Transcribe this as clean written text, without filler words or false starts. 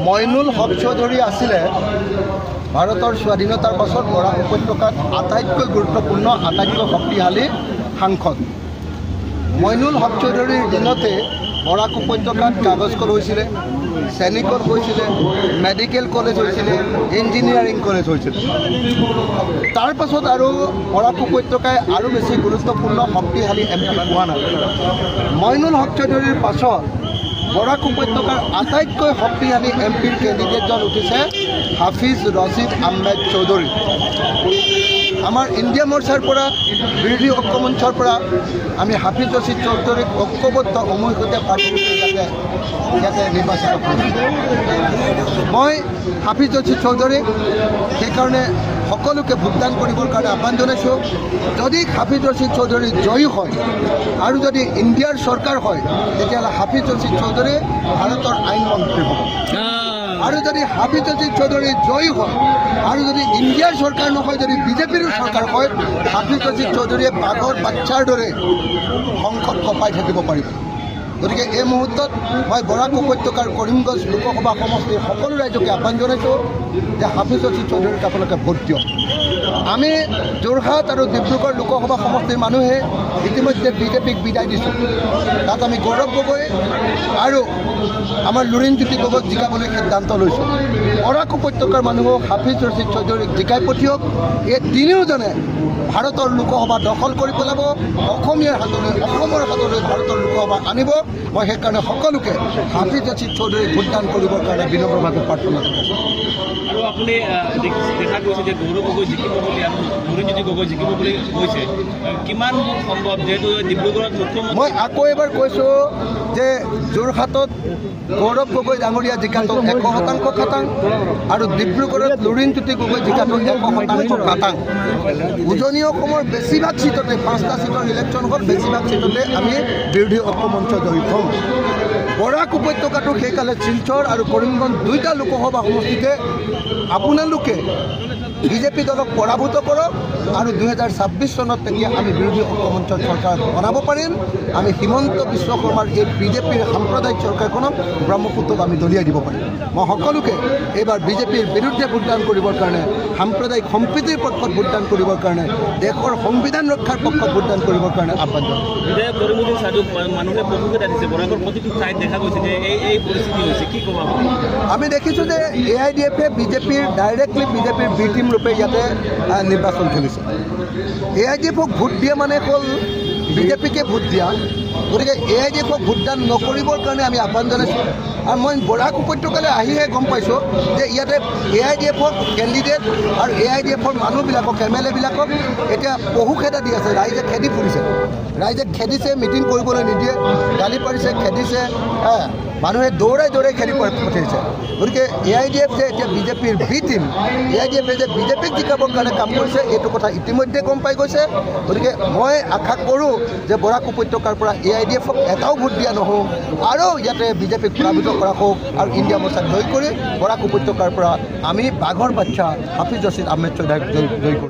মইনুল হক চৌধুৰী আছিলে ভাৰতৰ স্বাধীনতাৰ পাছত বৰাক উপত্যকাত আটাইতকৈ গুৰুত্বপূৰ্ণ আটাইতকৈ শক্তিশালী সাংসদ। মইনুল হক চৌধুৰীৰ দিনতে বৰাক উপত্যকাত কাগজ কল হৈছিলে, সৈনিকত হৈছিলে, মেডিকেল কলেজ হৈছিলে, ইঞ্জিনিয়াৰিং কলেজ হৈছিলে। তাৰ পাছত আৰু বৰাক উপত্যকাই আৰু বেছি গুৰুত্বপূৰ্ণ শক্তিশালী MP পোৱা নাই। মইনুল হক চৌধুৰীৰ পাছত বৰাক উপত্যকাৰ আটাইতকৈ শক্তিশালী MPৰ কেণ্ডিডেটজন উঠিছে হাফিজ ৰছিদ আহমেদ চৌধুৰী। আমাৰ ইণ্ডিয়া মৰ্চাৰ পৰা বিৰোধী ঐক্য মঞ্চৰ পৰা আমি হাফিজ ৰছিদ চৌধুৰীক ঐক্যবদ্ধ সমূহীয়াতে প্ৰাৰ্থী ইয়াতে নিৰ্বাচিত কৰিছোঁ। মই হাফিজ ৰছিদ চৌধুৰীক সেইকাৰণে সকলোকে ভোটদান কৰিবৰ কাৰণে আহ্বান জনাইছোঁ। যদি হাফিজ ৰছিদ চৌধুৰী জয়ী হয় আৰু যদি ইণ্ডিয়াৰ চৰকাৰ হয় তেতিয়াহ'লে হাফিজ ৰছিদ চৌধুৰী ভাৰতৰ আইন মন্ত্ৰী হ'ব। আৰু যদি হাফিজ ৰছিদ চৌধুৰী জয়ী হয় আৰু যদি ইণ্ডিয়াৰ চৰকাৰ নহয়, যদি বিজেপিৰ চৰকাৰ হয়, হাফিজ ৰছিদ চৌধুৰীয়ে বাঘৰ বাচ্চাৰ দৰে সংসদ কঁপাই থাকিব পাৰিব। গতিকে এই মুহূৰ্তত মই বৰাক উপত্যকাৰ কৰিমগঞ্জ লোকসভা সমষ্টিৰ সকলো ৰাইজকে আহ্বান জনাইছোঁ যে হাফিজ ৰছিদ চৌধুৰীক আপোনালোকে ভোট দিয়ক। আমি যোৰহাট আৰু ডিব্ৰুগড় লোকসভা সমষ্টিৰ মানুহে ইতিমধ্যে বিজেপিক বিদায় দিছোঁ। তাত আমি গৌৰৱ গগৈ আৰু আমাৰ লুৰিণজ্যোতি গগৈক জিকাবলৈ সিদ্ধান্ত লৈছোঁ। বৰাক উপত্যকাৰ মানুহক হাফিজ ৰছিদ চৌধুৰীক জিকাই পঠিয়াওক। এই তিনিওজনে ভাৰতৰ লোকসভা দখল কৰি পেলাব, অসমৰ হাতলৈ ভাৰতৰ লোকসভা আনিব। মই সেইকাৰণে সকলোকে হাফিজ ৰছিদ চৌধুৰীক ভোটদান কৰিবৰ কাৰণে বিনম্ৰভাৱে প্ৰাৰ্থনা কৰিছোঁ। আৰু আপুনি দেখা গৈছে যে গৌৰৱ গগৈ জিকিব বুলি আৰু লুৰিণজ্যোতি গগৈ জিকিব বুলি কৈছে, কিমান সম্ভৱ? যিহেতু ডিব্ৰুগড়ত মুখ্যমন্ত্ৰী মই আকৌ এবাৰ কৈছোঁ যে যোৰহাটত গৌৰৱ গগৈ ডাঙৰীয়া জিকাটো 100% খাটাং আৰু ডিব্ৰুগড়ত লুৰিণজ্যোতি গগৈ জিকাটো 100% খাটাং। উজনি অসমৰ বেছিভাগ চিটতে 5টা চিটৰ ইলেকশ্যন হ'ল, বেছিভাগ চিটতে আমি বিৰোধী ঐক্য মঞ্চ জড়িত হ'ম। বৰাক উপত্যকাটো সেইকালে শিলচৰ আৰু কৰিমগঞ্জ দুইটা লোকসভা সমষ্টিতে আপোনালোকে বিজেপি দলক পৰাভূত কৰক আৰু 2026 চনত তেতিয়া আমি বিৰোধী ঐক্য মঞ্চৰ চৰকাৰ বনাব পাৰিম। আমি হিমন্ত বিশ্ব শৰ্মাৰ এই বিজেপিৰ সাম্প্ৰদায়িক চৰকাৰখনক ব্ৰহ্মপুত্ৰক আমি দলিয়াই দিব পাৰিম। মই সকলোকে এইবাৰ বিজেপিৰ বিৰুদ্ধে ভোটদান কৰিবৰ কাৰণে, সাম্প্ৰদায়িক সম্প্ৰীতিৰ পক্ষত ভোটদান কৰিবৰ কাৰণে, দেশৰ সংবিধান ৰক্ষাৰ পক্ষত ভোটদান কৰিবৰ কাৰণে আহ্বান জনাইছোঁ। বিধায়ক কৰিমগঞ্জ চাদুক মানুহে বহুকেইটা দিছে, বৰাকৰ প্ৰতিটো ঠাইত দেখা গৈছে যে এই পৰিস্থিতি হৈছে, কি ক'ব আপুনি? আমি দেখিছোঁ যে AIDFে বিজেপিৰ ডাইৰেক্টলি বিজেপিৰ বি টিম ৰূপে ইয়াতে নিৰ্বাচন খেলিছে। AIDFক ভোট দিয়া মানে হ'ল বিজেপিকে ভোট দিয়া। গতিকে AIDFক ভোটদান নকৰিবৰ কাৰণে আমি আহ্বান জনাইছোঁ। আৰু মই বৰাক উপত্যকালৈ আহিহে গম পাইছোঁ যে ইয়াতে AIDFৰ কেণ্ডিডেট আৰু AIDFৰ মানুহবিলাকক MLA বিলাকক এতিয়া বহু খেদা দি আছে। ৰাইজে খেদি ফুৰিছে, ৰাইজে খেদিছে, মিটিং কৰিবলৈ নিদিয়ে, গালি পাৰিছে, খেদিছে, মানুহে দৌৰাই দৌৰাই খেদি পঠিয়াইছে। গতিকে AIDF যে এতিয়া বিজেপিৰ বি টিম, AIDFে যে বিজেপিক জিকাবৰ কাৰণে কাম কৰিছে এইটো কথা ইতিমধ্যে গম পাই গৈছে। গতিকে মই আশা কৰোঁ যে বৰাক উপত্যকাৰ পৰা AIDFক এটাও ভোট দিয়া নহওক আৰু ইয়াতে বিজেপিক পৰাভূত কৰা হওক আৰু ইণ্ডিয়া মৰ্চাক জয় কৰি বৰাক উপত্যকাৰ পৰা আমি বাঘৰ বাচ্চা হাফিজ ৰছিদ আহমেদ চৌধুৰীক জয় কৰোঁ।